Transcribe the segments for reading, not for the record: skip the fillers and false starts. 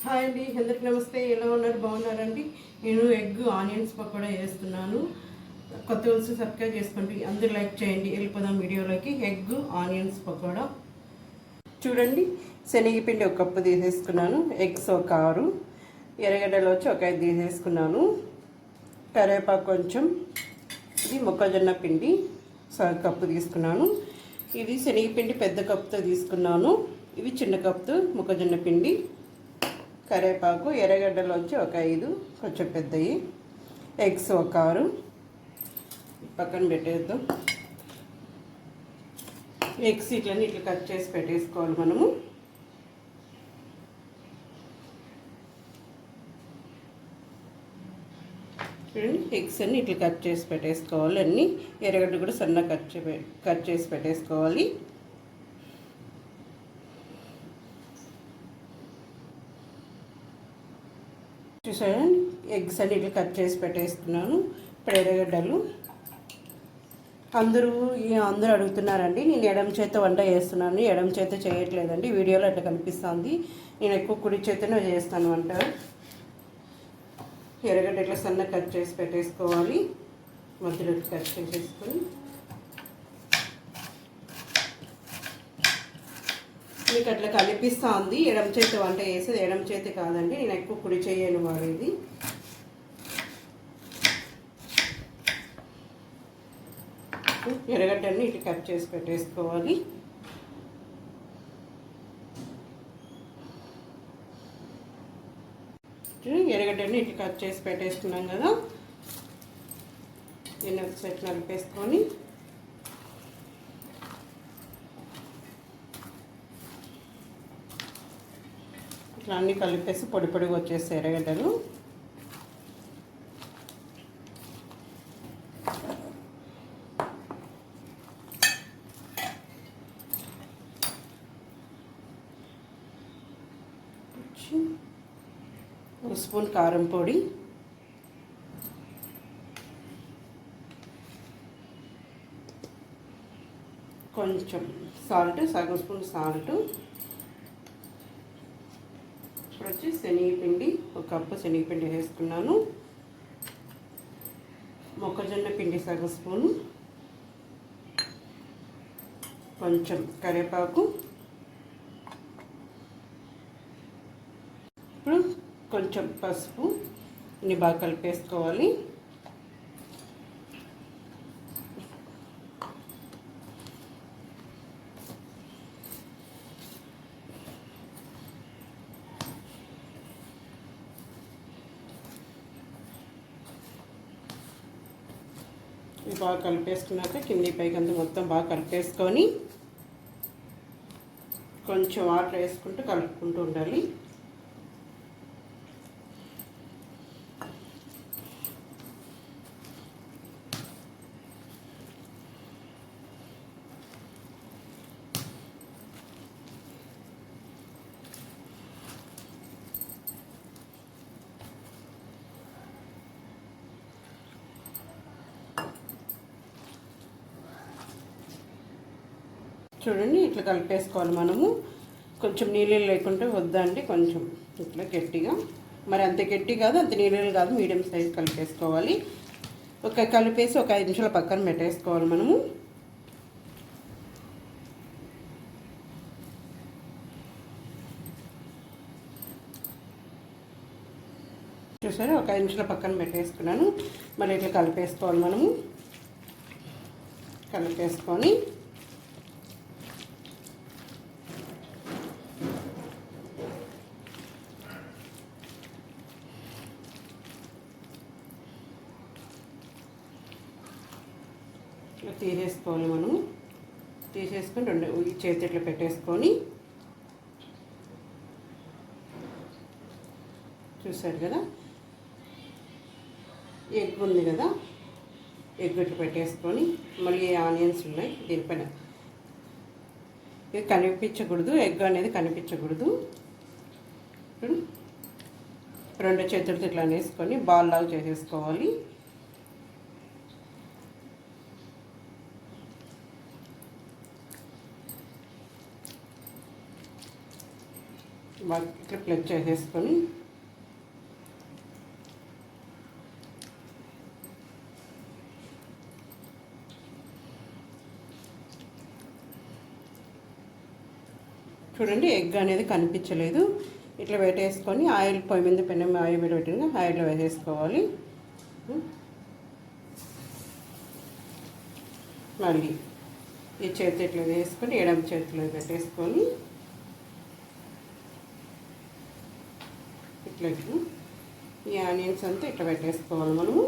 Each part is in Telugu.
హాయ్ అండి, అందరికి నమస్తే. ఎలా ఉన్నారు? బాగున్నారండి? నేను ఎగ్ ఆనియన్స్ పకోడా చేస్తున్నాను. కొత్త వస్తు సబ్స్క్రైబ్ చేసుకోండి, అందరూ లైక్ చేయండి. వెళ్ళిపోదాం వీడియోలోకి. ఎగ్ ఆనియన్స్ పకోడా చూడండి. శనగపిండి ఒక కప్పు తీసేసుకున్నాను, ఎగ్స్ ఒక 6, ఎర్రగడ్డలు వచ్చి ఒక 5 తీసేసుకున్నాను, కరివేపాకు కొంచెం, ఇది మొక్కజొన్న పిండి సగం కప్పు తీసుకున్నాను. ఇది శనగపిండి పెద్ద కప్పుతో తీసుకున్నాను, ఇవి చిన్న కప్పుతో మొక్కజొన్న పిండి, కరివేపాకు, ఎర్రగడ్డలు వచ్చి ఒక 5 కొంచెం పెద్దవి, ఎగ్స్ ఒక 6 పక్కన పెట్టేద్దాం. ఎగ్స్ ఇట్లని ఇట్లా కట్ చేసి పెట్టేసుకోవాలి మనము. చూడండి, ఎగ్స్ అన్ని ఇట్లా కట్ చేసి పెట్టేసుకోవాలి. అన్నీ ఎర్రగడ్డ కూడా సన్నగా కట్ చేసి పెట్టేసుకోవాలి. చూసారండి, ఎగ్స్ అన్ని ఇట్లా కట్ చేసి పెట్టేసుకున్నాను. ఇప్పుడు ఎర్రగడ్డలు అందరూ అడుగుతున్నారండి. నేను ఎడమ చేత వంట చేస్తున్నాను, ఎడమ చేత చేయట్లేదండి. వీడియోలో అట్లా కనిపిస్తుంది. నేను ఎక్కువ కుడి చేతనే చేస్తాను వంట. ఎర్రగడ్డ ఇట్లా సన్నగా కట్ చేసి పెట్టేసుకోవాలి. మధ్యలో కట్ చేసేసుకొని మీకు అట్లా కనిపిస్తుంది. ఎడమ చేతి వంట చేసేది ఎడమ చేతి కాదండి, నేను ఎక్కువ కుడి చేయను వాడేది. ఎర్రగడ్డని ఇట్లా కట్ చేసి పెట్టేసుకోవాలి. ఎర్రగడ్డని ఇట్లా కట్ చేసి పెట్టేసుకున్నాం కదా, దీన్ని ఒక సెట్ నలిపేసుకొని ఇట్లా అన్నీ కలిపేసి పొడి పొడిగా వచ్చేస్తాయి ఎర్రగడ్డలు. ఒక స్పూన్ కారం పొడి, కొంచెం సాల్ట్, సగం స్పూన్ సాల్ట్. ఇప్పుడు వచ్చి శనగపిండి ఒక కప్పు శనగపిండి వేసుకున్నాను, మొక్కజొన్న పిండి సగం స్పూను, కొంచెం కరివేపాకు, ఇప్పుడు కొంచెం పసుపు. ఇన్ని బాగా కలిపేసుకోవాలి. బాగా కలిపేసుకున్నాక కింది పైకి అంతా మొత్తం బాగా కలిపేసుకొని కొంచెం వాటర్ వేసుకుంటూ కలుపుకుంటూ ఉండాలి. చూడండి, ఇట్లా కలిపేసుకోవాలి మనము. కొంచెం నీళ్ళు లేకుంటే వద్దండి, కొంచెం ఇట్లా గట్టిగా, మరి అంత గట్టి కాదు అంత నీళ్ళు కాదు, మీడియం సైజ్ కలిపేసుకోవాలి. కలిపేసి ఒక 5 నిమిషాల పక్కన పెట్టేసుకోవాలి మనము. చూసారా, ఒక 5 నిమిషాల పక్కన పెట్టేసుకున్నాను. మళ్ళీ ఇట్లా కలిపేసుకోవాలి మనము. కలిపేసుకొని తీసేసుకోవాలి మనము. తీసేసుకొని ఈ చేతి ఇట్లా పెట్టేసుకొని, చూసారు కదా, ఎగ్ ఉంది కదా, ఎగ్ ఇట్లా పెట్టేసుకొని మళ్ళీ ఆనియన్స్ ఉన్నాయి దీనిపైన. ఇది కనిపించకూడదు, ఎగ్ అనేది కనిపించకూడదు. 2 చేతులతో ఇట్లా వేసుకొని బాల్ లాగా చేసేసుకోవాలి. బాగా ఇట్లా ప్లగ్ చేసేసుకొని చూడండి ఎగ్ అనేది కనిపించలేదు. ఇట్లా పెట్టేసుకొని ఆయిల్ పొయ్యి మీద పెనం ఆయిల్ పెట్టిన ఆయిల్లో వేసేసుకోవాలి. మళ్ళీ ఈ చేతి ఇట్లా వేసుకొని ఎడమ చేతిలో పెట్టేసుకొని ఇట్లా ఈ ఆనియన్స్ అంతా ఇట్లా పెట్టేసుకోవాలి మనము.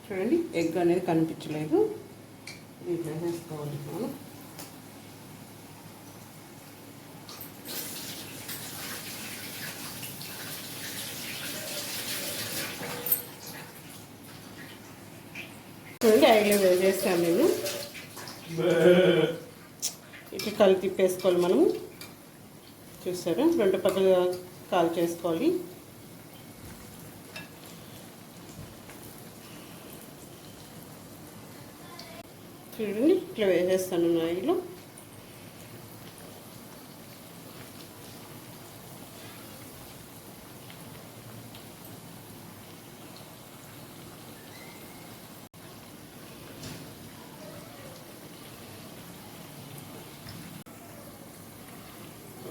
చూడండి ఎగ్ అనేది కనిపించలేదు. దీంట్లో వేసుకోవాలి మనం. చూడండి ఆయిల్లో వేసేస్తాను నేను. ఇట్లా కలిపి తిప్పేసుకోవాలి మనము. చూసారా, రెండు పక్కల కాల్ చేసుకోవాలి. చూడండి ఇట్లా వేసేస్తాను ఆయిల్లో.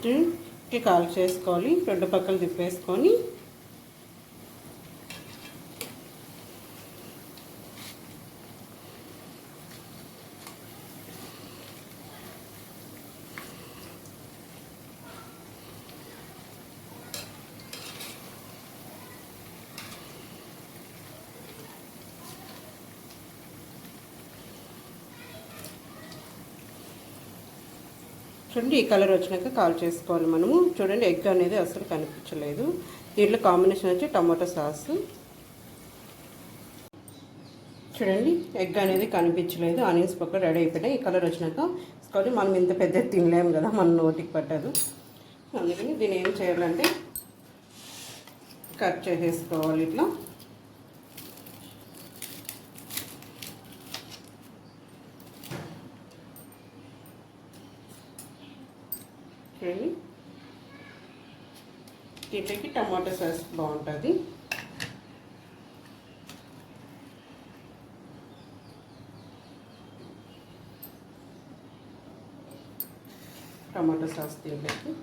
ఇట్లా కాల్ చేసుకోవాలి. రెండు పక్కలు తిప్పేసుకొని చూడండి ఈ కలర్ వచ్చినాక కాల్ చేసుకోవాలి మనము. చూడండి ఎగ్ అనేది అసలు కనిపించలేదు. దీంట్లో కాంబినేషన్ వచ్చి టమాటో సాస్. చూడండి ఎగ్ అనేది కనిపించలేదు. ఆనియన్స్ పక్క రెడీ అయిపోయినాయి. ఈ కలర్ వచ్చినాక కాబట్టి మనం ఇంత పెద్ద తినలేము కదా, మన నోటికి పట్టదు. అందుకని దీన్ని ఏం చేయాలంటే కట్ చేసేసుకోవాలి ఇట్లా. చూడండి దీంట్లోకి టమాటో సాస్ బాగుంటుంది. టమాటో సాస్ దీంట్లోకి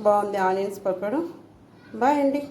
బాగుంది ఆనియన్స్ పకోడా. బాయ్ అండి.